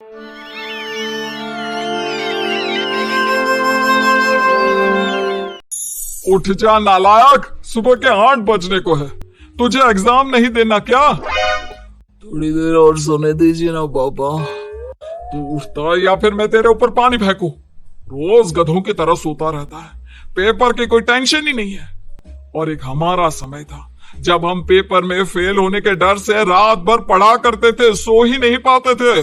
उठ जा नालायक, सुबह के 8 बजने को है। तुझे एग्जाम नहीं देना क्या? थोड़ी देर और सोने दीजिए ना पापा। तू उठता या फिर मैं तेरे ऊपर पानी फेंकूं? रोज गधों की तरह सोता रहता है, पेपर की कोई टेंशन ही नहीं है। और एक हमारा समय था जब हम पेपर में फेल होने के डर से रात भर पढ़ा करते थे, सो ही नहीं पाते थे।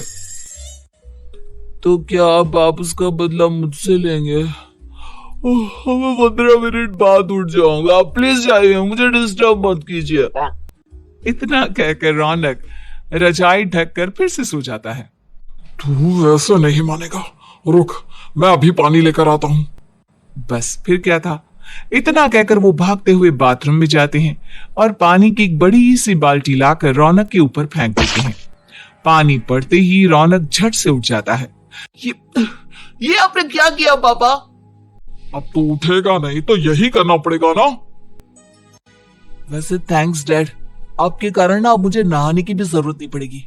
तो क्या आप उसका बदला मुझसे लेंगे? मैं 15 मिनट बाद उठ जाऊंगा, आप प्लीज जाइए, मुझे डिस्टर्ब मत कीजिए। इतना कहकर रौनक रजाई ढककर फिर से सो जाता है। तू ऐसा नहीं मानेगा, रुक मैं अभी पानी लेकर आता हूँ। बस फिर क्या था, इतना कहकर वो भागते हुए बाथरूम में जाते हैं और पानी की एक बड़ी सी बाल्टी लाकर रौनक के ऊपर फेंक देते हैं। पानी पड़ते ही रौनक झट से उठ जाता है। ये आपने क्या किया पापा? अब तू उठेगा नहीं तो यही करना पड़ेगा ना। वैसे थैंक्स डैड, आपके कारण ना अब मुझे नहाने की भी जरूरत नहीं पड़ेगी।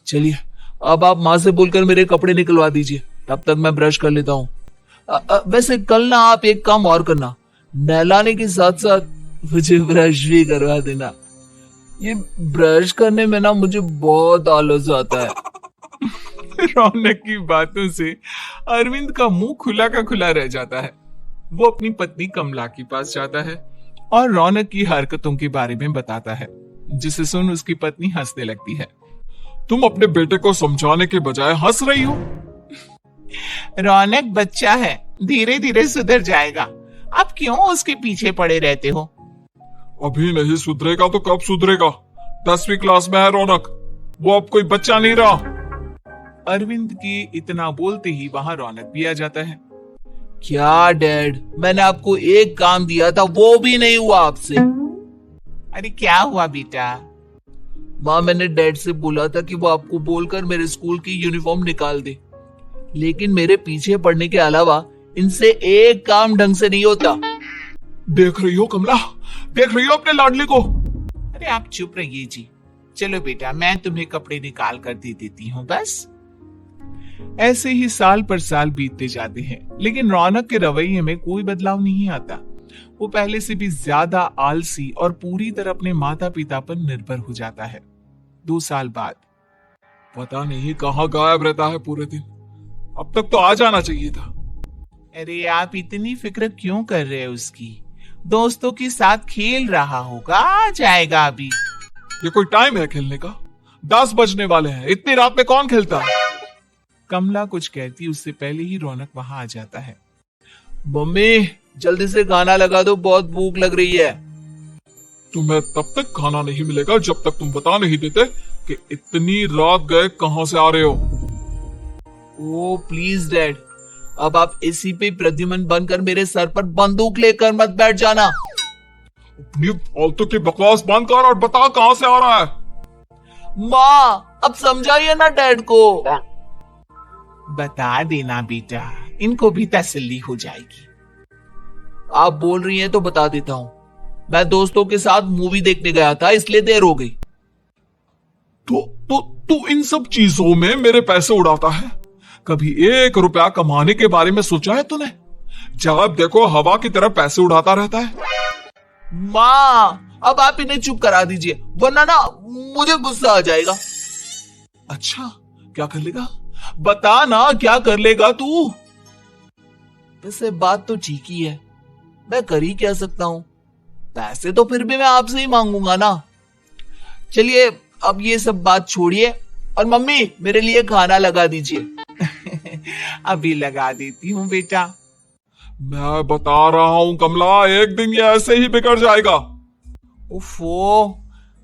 चलिए अब आप माँ से बोलकर मेरे कपड़े निकलवा दीजिए, तब तक मैं ब्रश कर लेता हूँ। वैसे कल ना आप एक काम और करना, नहलाने के साथ साथ मुझे ब्रश भी करवा देना। ये ब्रश करने में ना मुझे बहुत आलस आता है। रौनक की बातों से अरविंद का मुंह खुला का खुला रह जाता है। वो अपनी पत्नी कमला के पास जाता है और रौनक की हरकतों के बारे में बताता है, जिसे सुन उसकी पत्नी हंसने लगती है। तुम अपने बेटे को समझाने के बजाय हंस रही हो। रौनक बच्चा है, धीरे धीरे सुधर जाएगा, आप क्यों उसके पीछे पड़े रहते हो? अभी नहीं सुधरेगा तो कब सुधरेगा? 10वीं क्लास में है रौनक, वो अब कोई बच्चा नहीं रहा। अरविंद की इतना बोलते ही वहां रौनक भी आ जाता है। क्या डैड, मैंने आपको एक काम दिया था, वो भी नहीं हुआ आपसे। अरे क्या हुआ बेटा? माँ, मैंने डैड से बोला था कि वो आपको बोलकर मेरे स्कूल की यूनिफॉर्म निकाल दे, लेकिन मेरे पीछे पड़ने के अलावा इनसे एक काम ढंग से नहीं होता। देख रही हो कमला, देख रही हो अपने लाडले को? अरे आप चुप रहिए जी। चलो बेटा, मैं तुम्हें कपड़े निकाल कर दे देती हूँ बस। ऐसे ही साल पर साल बीतते जाते हैं, लेकिन रौनक के रवैये में कोई बदलाव नहीं आता। वो पहले से भी ज्यादा आलसी और पूरी तरह अपने माता पिता पर निर्भर हो जाता है। 2 साल बाद पता नहीं कहाँ गायब रहता है पूरे दिन, अब तक तो आ जाना चाहिए था। अरे आप इतनी फिक्र क्यों कर रहे हो उसकी? दोस्तों के साथ खेल रहा होगा, आ जाएगा अभी। ये कोई टाइम है खेलने का? 10 बजने वाले हैं, इतनी रात में कौन खेलता है? कमला कुछ कहती उससे पहले ही रौनक वहां आ जाता है। मम्मी जल्दी से खाना लगा दो, बहुत भूख लग रही है। तुम्हें तब तक खाना नहीं मिलेगा जब तक तुम बता नहीं देते कि इतनी रात गए कहां से आ रहे हो। ओ प्लीज डैड, अब आप एसी पे प्रद्युमन बनकर मेरे सर पर बंदूक लेकर मत बैठ जाना। अपनी फालतू की बकवास बंद कर और बता कहां से आ रहा है। माँ अब समझाइए ना डैड को। बता देना बेटा, इनको भी तसल्ली हो जाएगी। आप बोल रही हैं तो बता देता हूँ, मैं दोस्तों के साथ मूवी देखने गया था, इसलिए देर हो गई। तो इन सब चीजों में मेरे पैसे उड़ाता है। कभी 1 रुपया कमाने के बारे में सोचा है तूने? जब देखो हवा की तरह पैसे उड़ाता रहता है। माँ अब आप इन्हें चुप करा दीजिए, वरना ना मुझे गुस्सा आ जाएगा। अच्छा क्या कर लेगा? बता ना क्या कर लेगा तू? वैसे बात तो ठीक ही है, मैं कर ही क्या सकता हूँ, पैसे तो फिर भी मैं आपसे ही मांगूंगा ना। चलिए अब ये सब बात छोड़िए और मम्मी मेरे लिए खाना लगा दीजिए। अभी लगा देती हूँ बेटा। मैं बता रहा हूँ कमला, एक दिन ये ऐसे ही बिगड़ जाएगा। उफ़ो,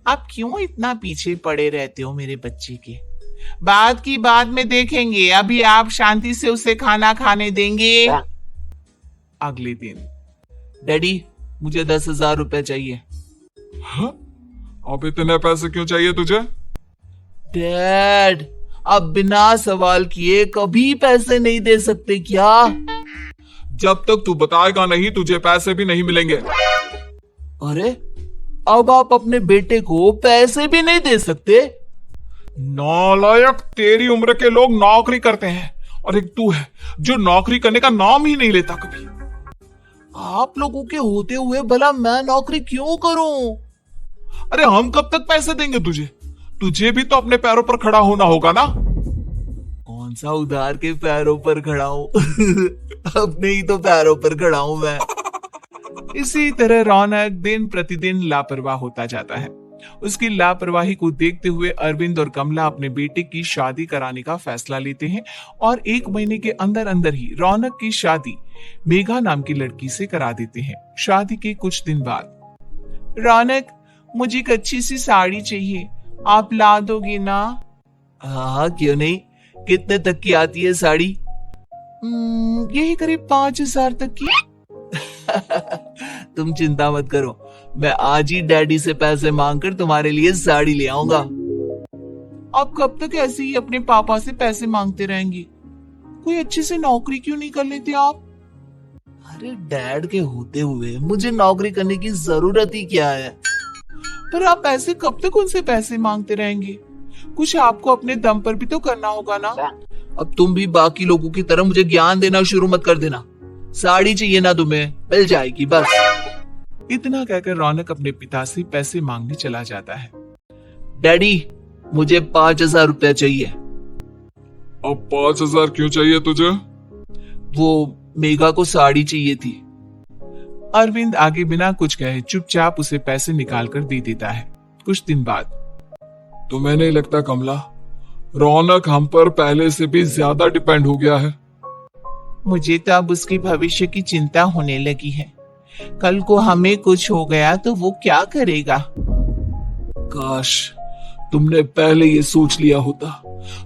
आप क्यों इतना पीछे पड़े रहते हो मेरे बच्चे के? बात की बात में देखेंगे, अभी आप शांति से उसे खाना खाने देंगे? अगले दिन। डैडी मुझे 10,000 रुपए चाहिए। हाँ? अब इतने पैसे क्यों चाहिए तुझे? डैड आप बिना सवाल किए कभी पैसे नहीं दे सकते क्या? जब तक तू बताएगा नहीं तुझे पैसे भी नहीं मिलेंगे। अरे अब आप अपने बेटे को पैसे भी नहीं दे सकते? नालायक, तेरी उम्र के लोग नौकरी करते हैं और एक तू है जो नौकरी करने का नाम ही नहीं लेता कभी। आप लोगों के होते हुए भला मैं नौकरी क्यों करूं? अरे हम कब तक पैसे देंगे तुझे? तुझे भी तो अपने पैरों पर खड़ा होना होगा ना। कौन सा उधार के पैरों पर खड़ा हूं? अपने ही तो पैरों पर खड़ा हूं मैं। इसी तरह रौनक दिन प्रतिदिन लापरवाह होता जाता है। उसकी लापरवाही को देखते हुए अरविंद और कमला अपने बेटे की शादी कराने का फैसला लेते हैं और 1 महीने के अंदर अंदर ही रौनक की शादी मेघा नाम की लड़की से करा देते हैं। शादी के कुछ दिन बाद, रौनक, मुझे एक अच्छी सी साड़ी चाहिए, आप ला दोगे ना? हाँ, क्यों नहीं। कितने तक की आती है साड़ी? यही करीब 5,000 तक की। तुम चिंता मत करो, मैं आज ही डैडी से पैसे मांगकर तुम्हारे लिए साड़ी ले आऊंगा। आप कब तक ऐसे ही अपने पापा से पैसे मांगते रहेंगे? कोई अच्छी सी नौकरी क्यों नहीं कर लेते आप? अरे डैड के होते हुए मुझे नौकरी करने की जरूरत ही क्या है? पर आप ऐसे कब तक उनसे पैसे मांगते रहेंगे? कुछ आपको अपने दम पर भी तो करना होगा ना। अब तुम भी बाकी लोगों की तरह मुझे ज्ञान देना शुरू मत कर देना। साड़ी चाहिए ना तुम्हें, मिल जाएगी बस। इतना कहकर रौनक अपने पिता से पैसे मांगने चला जाता है। डैडी, मुझे 5,000 रुपया चाहिए। अब 5,000 क्यों चाहिए तुझे? वो मेघा को साड़ी चाहिए थी। अरविंद आगे बिना कुछ कहे चुपचाप उसे पैसे निकाल कर दे देता है। कुछ दिन बाद, तुम्हें नहीं लगता कमला, रौनक हम पर पहले से भी ज्यादा डिपेंड हो गया है? मुझे तो अब उसके भविष्य की चिंता होने लगी है। कल को हमें कुछ हो गया तो वो क्या करेगा? काश तुमने पहले ये सोच लिया होता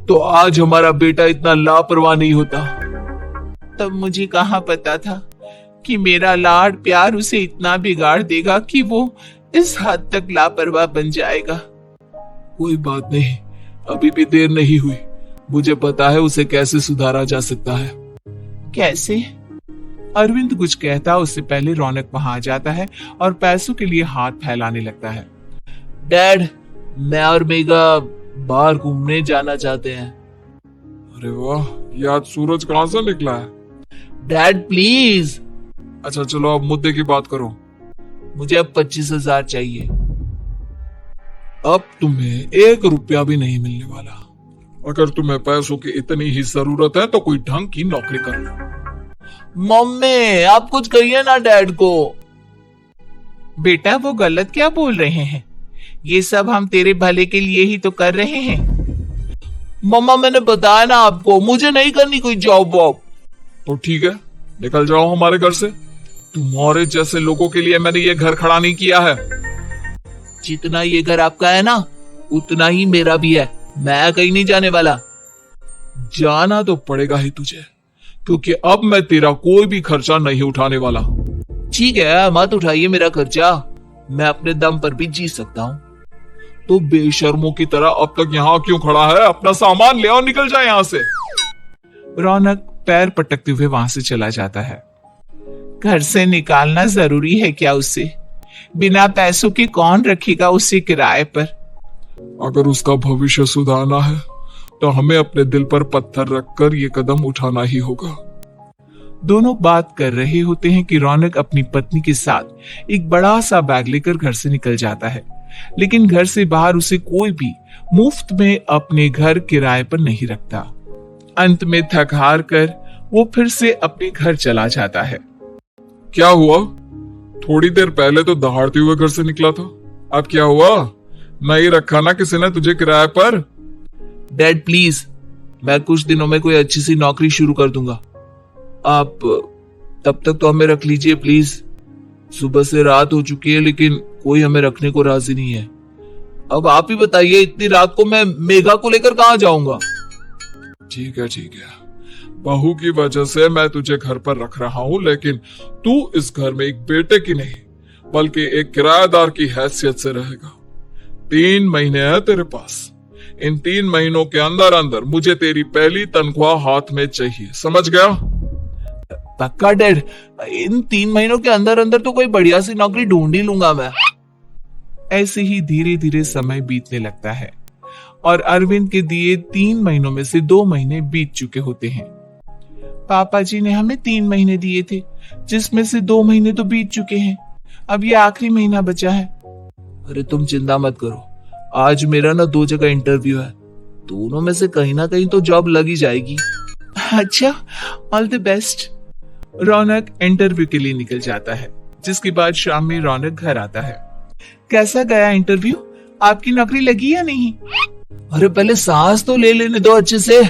तो आज हमारा बेटा इतना लापरवाह नहीं होता। तब मुझे कहाँ पता था कि मेरा लाड प्यार उसे इतना बिगाड़ देगा कि वो इस हद तक लापरवाह बन जाएगा। कोई बात नहीं, अभी भी देर नहीं हुई। मुझे पता है उसे कैसे सुधारा जा सकता है। कैसे? अरविंद कुछ कहता उससे पहले रौनक वहां आ जाता है और पैसों के लिए हाथ फैलाने लगता है। डैड, मैं और मेघा बाहर घूमने जाना चाहते हैं। अरे वाह, ये आज सूरज कहां से निकला है? Dad please. अच्छा चलो अब मुद्दे की बात करो। मुझे अब 25,000 चाहिए। अब तुम्हें 1 रुपया भी नहीं मिलने वाला। अगर तुम्हें पैसों की इतनी ही जरूरत है तो कोई ढंग की नौकरी कर लो। मम्मी, आप कुछ कहिए ना डैड को। बेटा, वो गलत क्या बोल रहे हैं? ये सब हम तेरे भले के लिए ही तो कर रहे हैं। मम्मा, मैंने बताया ना आपको, मुझे नहीं करनी कोई जॉब वॉब। तो ठीक है, निकल जाओ हमारे घर से। तुम्हारे जैसे लोगों के लिए मैंने ये घर खड़ा नहीं किया है। जितना ये घर आपका है ना, उतना ही मेरा भी है। मैं कहीं नहीं जाने वाला। जाना तो पड़ेगा ही तुझे, क्योंकि अब मैं तेरा कोई भी खर्चा नहीं उठाने वाला। ठीक है, मत उठाइए मेरा खर्चा, मैं अपने दम पर भी जी सकता हूँ। तो बेशर्मों की तरह अब तक यहाँ क्यों खड़ा है? अपना सामान ले और निकल जाए यहाँ से। रौनक पैर पटकते हुए वहां से चला जाता है। घर से निकालना जरूरी है क्या उसे? बिना पैसों के कौन रखेगा उसे किराए पर? अगर उसका भविष्य सुधारना है तो हमें अपने दिल पर पत्थर रखकर ये कदम उठाना ही होगा। दोनों बात कर रहे होते हैं कि रौनक अपनी पत्नी के साथ एक बड़ा सा बैग लेकर घर से निकल जाता है, लेकिन घर से बाहर उसे कोई भी मुफ्त में अपने घर किराए पर नहीं रखता। अंत में थक हार कर वो फिर से अपने घर चला जाता है। क्या हुआ? थोड़ी देर पहले तो दहाड़ते हुए घर से निकला था, अब क्या हुआ? नहीं रखा ना किसी ने तुझे किराए पर? डैड प्लीज, मैं कुछ दिनों में कोई अच्छी सी नौकरी शुरू कर दूंगा। आप तब तक तो हमें रख लीजिए प्लीज। सुबह से रात हो चुकी है लेकिन कोई हमें रखने को राजी नहीं है। अब आप ही बताइए, इतनी रात को मैं मेघा को लेकर कहाँ जाऊंगा? ठीक है ठीक है, बहू की वजह से मैं तुझे घर पर रख रहा हूँ, लेकिन तू इस घर में एक बेटे की नहीं बल्कि एक किराएदार की हैसियत से रहेगा। 3 महीने है तेरे पास। इन 3 महीनों के अंदर अंदर मुझे तेरी पहली तनख्वाह हाथ में चाहिए, समझ गया? पक्का डैड, इन 3 महीनों के अंदर अंदर तो कोई बढ़िया सी नौकरी ढूंढ ही लूंगा मैं। ऐसे ही धीरे धीरे समय बीतने लगता है और अरविंद के दिए 3 महीनों में से 2 महीने बीत चुके होते हैं। पापा जी ने हमें 3 महीने दिए थे, जिसमें से 2 महीने तो बीत चुके हैं। अब ये आखिरी महीना बचा है। अरे तुम चिंता मत करो, आज मेरा ना 2 जगह इंटरव्यू है, दोनों में से कहीं ना कहीं तो जॉब लग ही जाएगी। अच्छा, all the best. Raunak interview के लिए निकल जाता है, जिसके बाद शाम में रौनक घर आता है। कैसा गया इंटरव्यू? आपकी नौकरी लगी या नहीं? अरे पहले सांस तो ले लेने दो अच्छे से।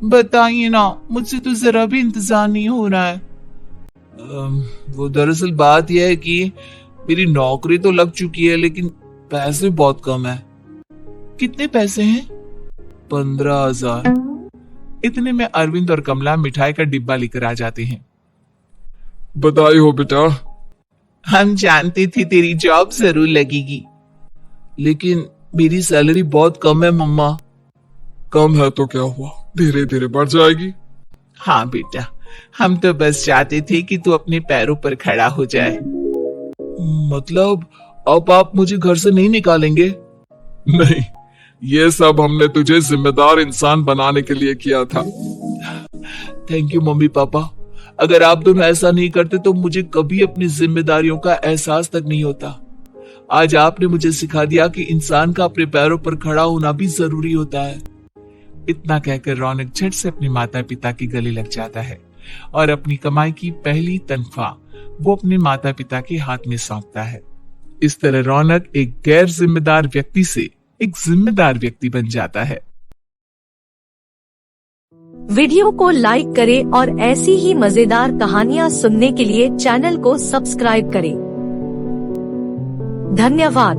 बताइए ना, मुझसे तो जरा भी इंतजार नहीं हो रहा है। वो दरअसल बात यह है कि मेरी नौकरी तो लग चुकी है, लेकिन पैसे बहुत कम है। कितने पैसे हैं? 15,000। इतने में अरविंद और कमला मिठाई का डिब्बा लेकर आ जाते हैं। बधाई हो बेटा। हम जानते थे तेरी जॉब जरूर लगेगी। लेकिन मेरी सैलरी बहुत कम है मम्मा। कम है तो क्या हुआ, धीरे धीरे बढ़ जाएगी। हाँ बेटा, हम तो बस चाहते थे कि तू अपने पैरों पर खड़ा हो जाए। मतलब अब आप मुझे घर से नहीं निकालेंगे? नहीं, ये सब हमने तुझे जिम्मेदार इंसान बनाने के लिए किया था। Thank you mummy papa. अगर आप दोनों ऐसा नहीं करते तो मुझे कभी अपनी जिम्मेदारियों का एहसास तक नहीं होता। आज आपने मुझे सिखा दिया कि इंसान का अपने पैरों पर खड़ा होना भी जरूरी होता है। इतना कहकर रौनक झट से अपने माता पिता के गले लग जाता है और अपनी कमाई की पहली तनख्वाह वो अपने माता पिता के हाथ में सौंपता है। इस तरह रौनक एक गैर जिम्मेदार व्यक्ति से एक जिम्मेदार व्यक्ति बन जाता है। वीडियो को लाइक करें और ऐसी ही मजेदार कहानियाँ सुनने के लिए चैनल को सब्सक्राइब करें। धन्यवाद।